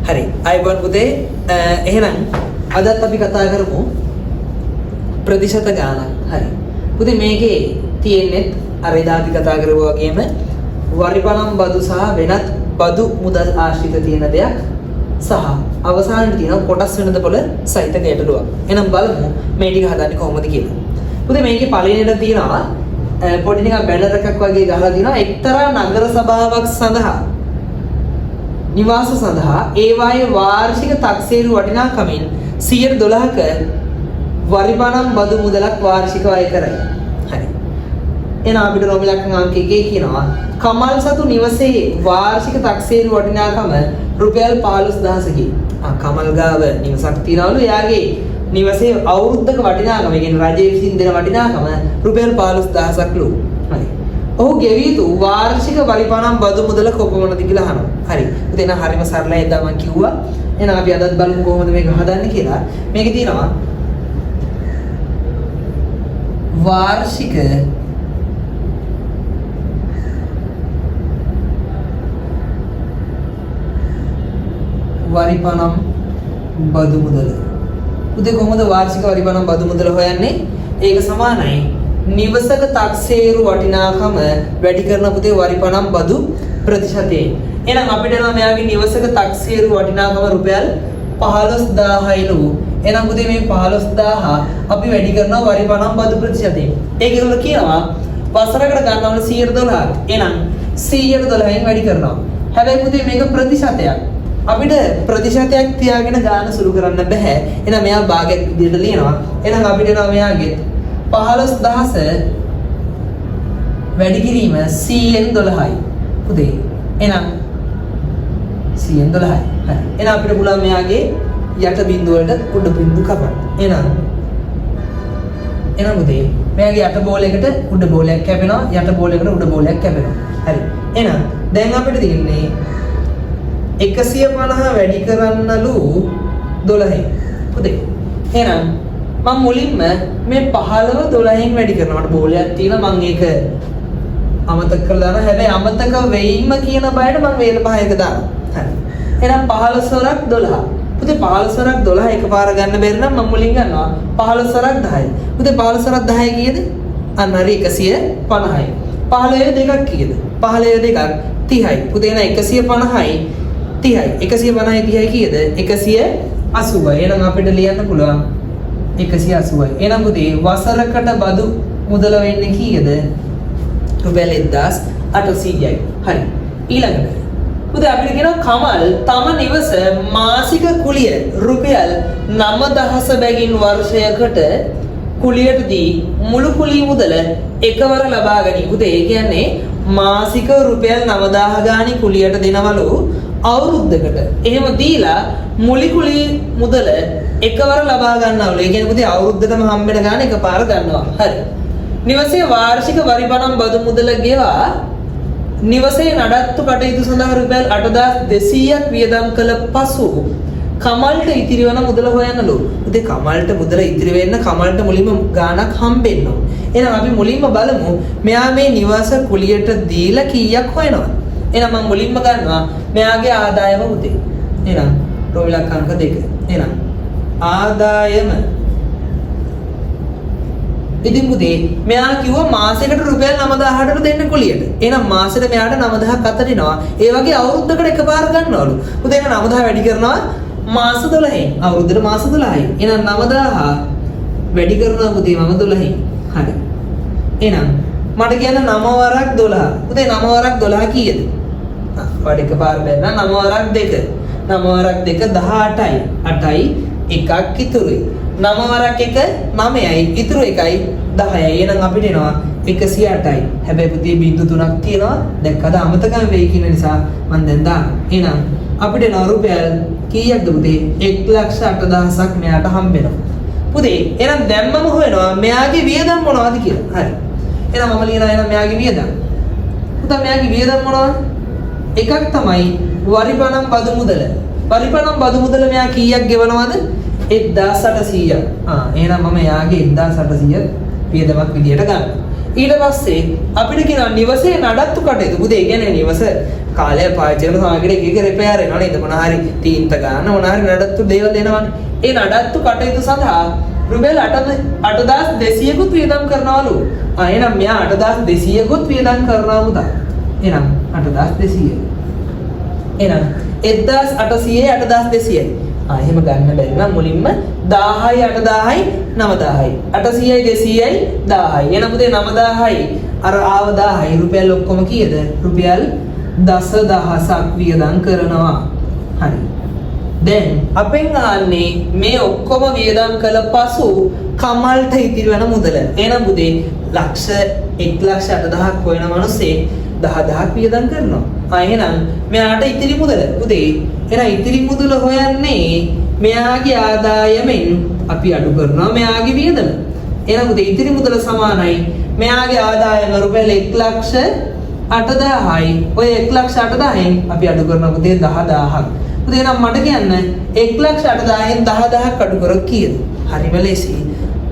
හරි. අයබෝන් පුතේ. එහෙනම් අදත් අපි කතා කරමු ප්‍රතිශත ගාණක්. හරි. පුතේ මේකේ තියෙන්නේ අර එදා අපි කතා කරුවා වගේම වරිපණම් බදු සහ වෙනත් බදු මුදල් ආශ්‍රිත තියෙන දෙයක් සහ අවසානයේ තියෙන කොටස් වෙනදපොළ සහිත ගැටලුවක්. එහෙනම් බලමු මේ ටික හදන්නේ කොහොමද කියලා. පුතේ මේකේ පළවෙනියට තියෙනවා පොඩි නිකන් බැනර් එකක් වගේ ගහලා තියෙනවා එක්තරා නගර සභාවක් සඳහා නිවාස සඳහා ඒවායේ වාර්ෂික තක්සේරු වටිනාකමින් 112ක වරිපණම් බදු මුදලක් වාර්ෂිකව අය කරයි. හරි. එහෙනම් අපිට රෝමිලක්ෂණ අංක 1 කියනවා කමල් සතු නිවසේ වාර්ෂික තක්සේරු වටිනාකම රුපියල් 15000කි. කමල් ගාව නිවසක් තියනවලු එයාගේ නිවසේ අවුරුද්දක වටිනාකම කියන්නේ රජයේ විසින් දෙන වටිනාකම රුපියල් 15000ක්ලු. හරි. ඔහු ගෙවී යුතු වාර්ෂික වරිපණම් බදු මුදල කොපමණද කියලා අහනවා. හරි. ඉතින් එන හරිම සරලයි එදා මම කිව්වා. එහෙනම් අපි අදත් බලමු කොහොමද මේක හදන්නේ කියලා. මේකේ තියෙනවා වාර්ෂික වරිපණම් බදු මුදල. උදේ කොහොමද වාර්ෂික වරිපණම් බදු මුදල හොයන්නේ? ඒක සමානයි නිවසක තක්සේරු වටිනාකම වැඩි කරන පුතේ වරිපණම් බදු ප්‍රතිශතයෙන්. එහෙනම් අපිට නම් මෙයාගේ නිවසක තක්සේරු වටිනාකම රුපියල් 15000යිලු. එහෙනම් පුතේ මේ 15000 අපි වැඩි කරනවා වරිපණම් බදු ප්‍රතිශතයෙන්. ඒකවල කියනවා වසරකට ගන්නවල 112ක්. එහෙනම් 112න් වැඩි කරනවා. හැබැයි පුතේ මේක ප්‍රතිශතයක්. අපිට ප්‍රතිශතයක් තියාගෙන ගාන සුළු කරන්න බෑ. එහෙනම් මෙයා භාගයක් විදිහට ලියනවා. එහෙනම් අපිට එනවා මෙයාගේ 15000 වැඩි කිරීම 100න් 12යි. පුතේ. එහෙනම් 100න් 12යි. හරි. එහෙනම් අපිට පුළුවන් මෙයාගේ යට බිඳුව වලට උඩ බිඳු කපන්න. එහෙනම් පුතේ මෙයාගේ යට බෝලයකට උඩ බෝලයක් කැපෙනවා. යට බෝලයකට උඩ බෝලයක් කැපෙනවා. හරි. එහෙනම් දැන් අපිට තියෙන්නේ 150 වැඩි කරන්නලු 12න්. පුතේ. එහෙනම් මම මුලින්ම මේ 15 12න් වැඩි කරනවා. මට බෝලයක් තියෙනවා මම ඒක අමතක කරලා දානවා. හැබැයි අමතක වෙයිම කියන බයට මම වේල 5ක දානවා. හරි. එහෙනම් 15 වරක් 12. පුතේ 15 වරක් 12 එකපාර ගන්න බැරි නම් මම මුලින් ගන්නවා 15 වරක් 10. පුතේ 15 වරක් 10 කීයද? අන්න හරි 150යි. 15 දෙකක් කීයද? 15 දෙකක් 30යි. පුතේ එහෙනම් 150යි 30යි. 150යි 30යි කීයද? 180යි. එහෙනම් අපිට ලියන්න පුළුවන් 180යි. එහෙනම් පුතේ වසරකට බදු මුදල වෙන්නේ කීයද? රුපියල් 1800යි. හරි. ඊළඟට පුතේ අපිට කියනවා කමල් තම නිවස මාසික කුලිය රුපියල් 9000 බැගින් වර්ෂයකට කුලියටදී මුළු කුලිය මුදල එකවර ලබා ගනී. පුතේ ඒ කියන්නේ මාසික රුපියල් 9000 ගාණි කුලියට දෙනවලු අවුරුද්දකට. එහෙම දීලා මුළු කුලිය මුදල එකවර ලබා ගන්නවලු. ඒ කියන්නේ පුතේ අවුරුද්දටම හම්බෙන ගාණ එකපාර ගන්නවා. හරි. නිවසේ වාර්ෂික වරිපණම් බදු මුදල ගෙවා නිවසේ නඩත්තු කටයුතු සඳහා රුපියල් 8200ක් වියදම් කළ පසු කමල්ට ඉතිරි වන මුදල හොයන්නලු. ඉතින් කමල්ට මුදල ඉතිරි වෙන්න කමල්ට මුලින්ම ගාණක් හම්බෙන්න ඕන. එහෙනම් අපි මුලින්ම බලමු මෙයා මේ නිවාස කුලියට දීලා කීයක් හොයනවද? එහෙනම් මම මුලින්ම ගන්නවා මෙයාගේ ආදායම පුතේ. එහෙනම් රෝවිලක් අංක 2. එහෙනම් ආදායම ඉතින් පුතේ මෙයා කිව්වා මාසෙකට රුපියල් 9000කට දෙන්න කුලියට. එහෙනම් මාසෙට මෙයාට 9000ක් අතරිනවා. ඒ වගේ අවුරුද්දකට එකපාර ගන්නවලු. පුතේ එහෙනම් 9000 වැඩි කරනවා මාස 12න්. අවුරුද්දට මාස 12යි. එහෙනම් 9000 වැඩි කරනවා පුතේ මම 12න්. හරි. එහෙනම් මට කියන්න 9 වරක් 12. පුතේ 9 වරක් 12 කීයද? වැඩි එකපාර බැලුවා 9 වරක් 2. 9 වරක් 2 18යි. 8යි එකක් ඉතුරුයි. 9 වරක් 1 9යි ඉතුරු එකයි 10යි. එහෙනම් අපිට එනවා 108යි. හැබැයි පුතේ බිංදු 3ක් තියෙනවා. දැක්කද අමතකම වෙයි කියන නිසා මම දැන් දානවා. එහෙනම් අපිට එනවා රුපියල් කීයක්ද පුතේ? 1,08,000ක් මෙයාට හම්බෙනවා. පුතේ එහෙනම් දැම්මම හොයනවා මෙයාගේ වියදම් මොනවද කියලා. හරි. එහෙනම් මම ලියනවා එහෙනම් මෙයාගේ වියදම්. පුතා මෙයාගේ වියදම් මොනවද? එකක් තමයි වරිපණම් බදු මුදල. වරිපණම් බදු මුදල මෙයා කීයක් ගෙවනවද? 1800ක්. එහෙනම් මම යාගේ 1800 වියදමක් විදියට ගන්නවා. ඊට පස්සේ අපිට කියනවා නිවසේ නඩත්තු කටයුතු. පුතේ ඒ කියන්නේ නිවස කාලය පාවිච්චි කරන සමහරකට එක එක රිපෙයාර් වෙනවා නේද? මොන හරි තීන්ත ගන්න මොන හරි නඩත්තු දේවල් දෙනවනේ. ඒ නඩත්තු කටයුතු සඳහා රුපියල් 8200කුත් වියදම් කරනවලු. එහෙනම් මෙයා 8200කුත් වියදම් කරනවා පුතා. එහෙනම් 8200. එහෙනම් 1800 8200. එහෙම ගන්න බැරි නම් මුලින්ම 1000යි 8000යි 9000යි 800යි 200යි 1000යි. එහෙනම් පුතේ 9000යි අර ආව 1000යි රුපියල් ඔක්කොම කීයද? රුපියල් 10000ක් වියදම් කරනවා. හරි. දැන් අපෙන් අහන්නේ මේ ඔක්කොම වියදම් කළ පසු කමල්ට ඉතිරි වෙන මුදල. එහෙනම් පුතේ 1,80,000ක් හොයන මිනිස්සේ 10000ක් වියදම් කරනවා. එහෙනම් මෙයාට ඉතිරි මුදල පුතේ එහෙනම් ඉතිරි මුදල හොයන්නේ මෙයාගේ ආදායමෙන් අපි අඩු කරනවා මෙයාගේ වියදම. එහෙනම් පුතේ ඉතිරි මුදල සමානයි මෙයාගේ ආදායම රුපියල් 1,80,000යි. ඔය 1,80,000න් අපි අඩු කරනවා පුතේ 10,000ක්. පුතේ එහෙනම් මට කියන්න 1,80,000න් 10,000ක් අඩු කරොත් කීයද? හරිම ලේසියි.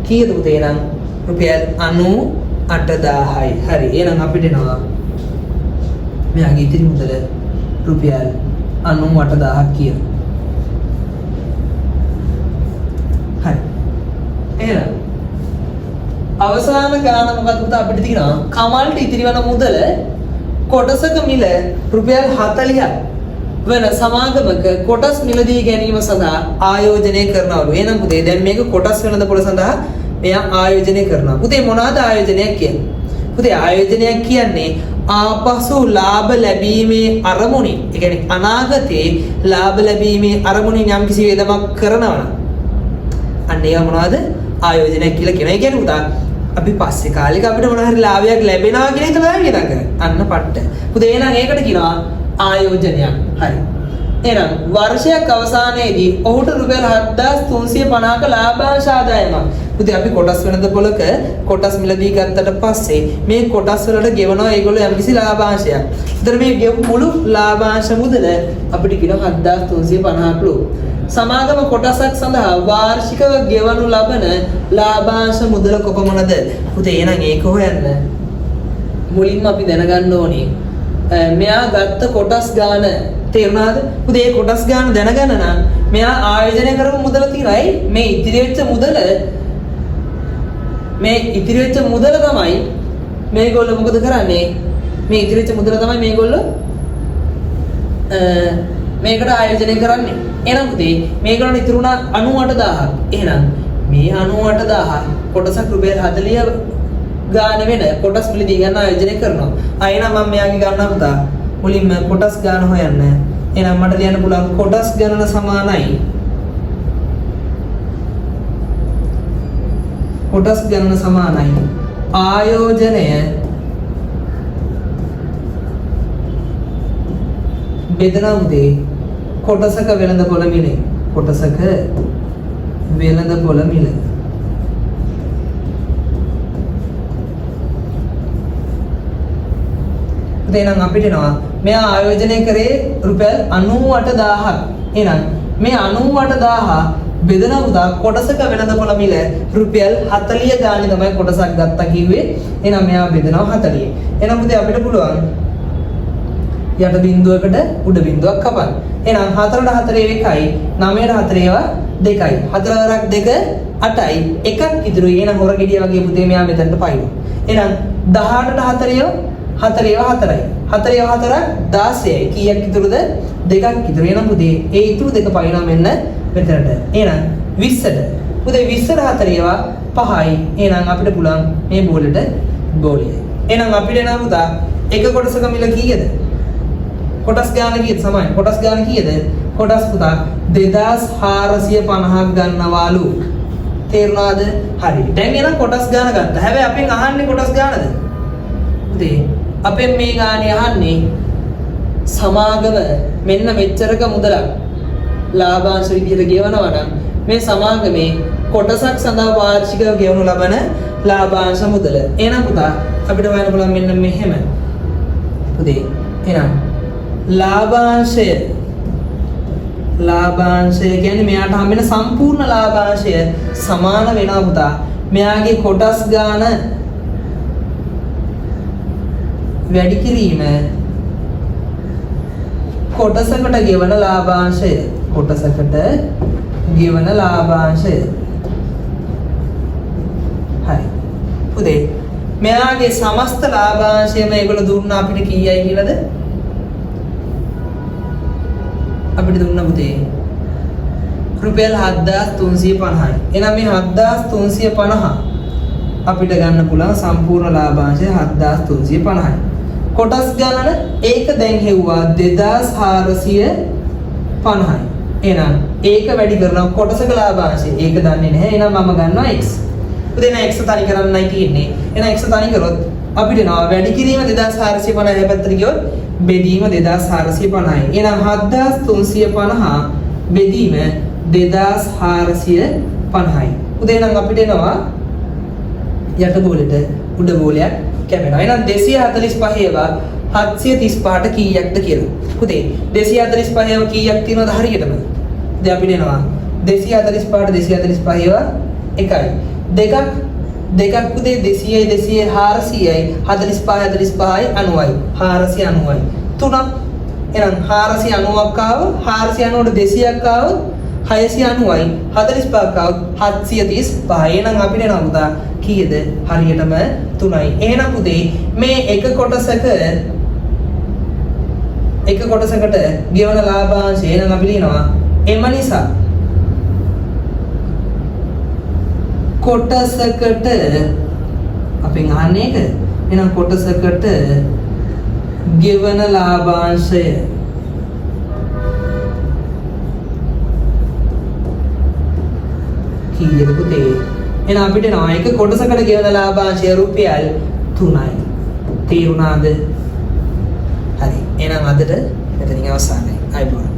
කීයද පුතේ එහෙනම් රුපියල් 98,000යි. හරි. එහෙනම් අපිට එනවා මෙයාගේ ඉතිරි මුදල රුපියල් 98,000ක් කියන. හරි. එහෙනම් අවසාන ගාන මොකක්ද පුතා අපිට තියෙනවා කමල්ට ඉතිරි වෙන මුදල කොටසක මිල රුපියල් 40ක් වෙන සමාගමක කොටස් මිලදී ගැනීම සඳහා ආයෝජනය කරනවලු. එහෙනම් පුතේ දැන් මේක කොටස් වෙනදපොළ සඳහා මෙයා ආයෝජනය කරනවා. පුතේ මොනවාද ආයෝජනයක් කියන්නේ? පුතේ ආයෝජනයක් කියන්නේ ආපසු ලාභ ලැබීමේ අරමුණින්, ඒ කියන්නේ අනාගතේ ලාභ ලැබීමේ අරමුණින් යම්කිසි වේදමක් කරනවා නම් අන්න ඒවා මොනවද? ආයෝජනයක් කියලා කියනවා. ඒ කියන්නේ පුතා අපි පස්සේ කාලෙක අපිට මොන හරි ලාභයක් ලැබෙනවා කියලා හිතලා වේදම් කරන්නේ. අන්න පට්ට. පුතේ එහෙනම් ඒකට කියනවා ආයෝජනයක්. හරි. එහෙනම් වර්ෂයක් අවසානයේදී ඔහුට රුපියල් 7,350ක ලාභාංශ ආදායමක්. පුතේ අපි කොටස් වෙනද පොලක කොටස් මිලදී ගත්තට පස්සේ මේ කොටස් වලට ගෙවනවා ඒගොල්ලෝ යම්කිසි ලාභාංශයක්. ඒතර මේ ගෙවු මුළු ලාභාංශ මුදල අපිට කියනවා 7,350ක්. සමාගම කොටසක් සඳහා වාර්ෂිකව ගෙවනු ලබන ලාභාංශ මුදල කොපමණද? පුතේ එහෙනම් ඒක හොයන්න මුලින්ම අපි දැනගන්න ඕනේ මෙයා ගත්ත කොටස් ගාන තේරුණාද? පුතේ මේ කොටස් ගාන දැනගන්න නම් මෙයා ආයෝජනය කරපු මුදල තියෙනයි මේ ඉතිරි වෙච්ච මුදල තමයි මේගොල්ලෝ මොකද කරන්නේ? මේ ඉතිරි වෙච්ච මුදල තමයි මේගොල්ලෝ මේකට ආයෝජනය කරන්නේ. එහෙනම් පුතේ මේගොල්ලෝ ඉතුරුනා 98,000ක්. එහෙනම් මේ 98,000 කොටසක් රුපියල් 40 ගාන වෙන කොටස් මිලදී ගන්න ආයෝජනය කරනවා. එහෙනම් මම මෙයාගේ ගන්නවා පුතා. මුලින්ම කොටස් ගාන හොයන්න. එහෙනම් මට ලියන්න පුළුවන් කොටස් ගණන සමානයි ආයෝජනය බෙදනවා උදේ කොටසක වෙළඳපොළ මිලේ. කොටසක වෙළඳපොළ මිල. එහෙනම් අපිට එනවා මෙයා ආයෝජනය කරේ රුපියල් 98,000ක්. එහෙනම් මේ 98,000 බෙදන උදා කොටසක වෙළඳපොළ මිල රුපියල් 40 ගානේ තමයි කොටසක් ගත්තා කිව්වේ. එහෙනම් මෙයා බෙදනවා 40. එහෙනම් පුතේ අපිට පුළුවන් යට බිඳුවකට උඩ බිඳුවක් කපන්න. එහෙනම් 4ට 4 1යි 9ට 4 ඒවා 2යි 4ක් 2 8යි එකක් ඉදිරිය. එහෙනම් හොර ගෙඩිය වගේ පුතේ මෙයා මෙතනට පයින්න. එහෙනම් 18ට 4 4 ඒවා 4යි 4 ඒවා 4ක් 16යි කීයක් ඉතුරුද? 2ක් ඉතුරු. එහෙනම් පුතේ ඒ ඉතුරු දෙක පයින්නවා මෙන්න මෙතනට. එහෙනම් 20ට පුතේ 20ට 4 ඒවා 5යි. එහෙනම් අපිට පුළුවන් මේ බෝලෙට බෝලියයි. එහෙනම් අපිට එනවා පුතා එක කොටසක මිල කීයද? කොටස් ගාන කීයද? සමාන කොටස් ගාන කීයද? කොටස් පුතා 2450ක් ගන්නවාලු. තේරුණාද? හරි. දැන් එන කොටස් ගාන ගත්තා. හැබැයි අපෙන් අහන්නේ කොටස් ගානද? පුතේ අපෙන් මේ ගානේ අහන්නේ සමාගම මෙන්න මෙච්චරක මුදලක් ලාභාංශ විදිහට ගෙවනවා නම් මේ සමාගමේ කොටසක් සඳහා වාර්ෂිකව ගෙවනු ලබන ලාභාංශ මුදල. එහෙනම් පුතා අපිට හොයන්න පුළුවන් මෙන්න මෙහෙම. පුතේ එහෙනම් ලාභාංශය කියන්නේ මෙයාට හම්බෙන සම්පූර්ණ ලාභාංශය සමාන වෙනවා පුතා මෙයාගේ කොටස් ගාන වැඩි කිරීම කොටසකට ගෙවන ලාභාංශය. කොටසකට ගෙවන ලාභාංශය. හරි. පුතේ මෙයාගේ සමස්ත ලාභාංශය මේගොල්ලෝ දුන්නා අපිට කීයයි කියලාද? අපිට දුන්නා පුතේ රුපියල් 7350යි. එහෙනම් මේ 7350 අපිට ගන්න පුළුවන් සම්පූර්ණ ලාභාංශය 7350යි. කොටස් ගණන ඒක දැන් හෙව්වා 2450යි. එහෙනම් ඒක වැඩි කරනවා කොටසක ලාභාංශය. ඒක දන්නේ නැහැ. එහෙනම් මම ගන්නවා x. පුතේ නා x තනි කරන්නයි තියෙන්නේ. එහෙනම් x තනි කරොත් අපිට එනවා වැඩි කිරීම 2450 පැත්තට ගියොත් බෙදීම 2450යි. එහෙනම් 7350 බෙදීම 2450යි. පුතේ නම් අපිට එනවා යට බෝලෙට උඩ බෝලයක් කැපෙනවා. එහෙනම් 245 ඒවා 735ට කීයක්ද කියලා. පුතේ 245 ඒවා කීයක් තියෙනවද හරියටම? දැන් අපිට එනවා 245ට 245 ඒවා එකයි. දෙකක් පුතේ 200යි 400යි 45යි 45යි 90යි 490යි. තුනක් එහෙනම් 490ක් ආව 490ට 200ක් ආව 690යි 45ක් ආව 735යි. එහෙනම් අපිට එනවා පුතා කීයද හරියටම 3යි. එහෙනම් පුතේ මේ එක කොටසකට ගෙවන ලාභාංශය එහෙනම් අපි ලියනවා එම නිසා කොටසකට අපෙන් අහන්නේ ඒක. එහෙනම් කොටසකට ගෙවන ලාභාංශය කීයද පුතේ? එහෙනම් අපිට නෝ එක කොටසකට ගෙවන ලාභාංශය රුපියල් 3යි. තේරුණාද? හරි. එහෙනම් අදට මෙතනින් අවසానයි. අයබෝන්.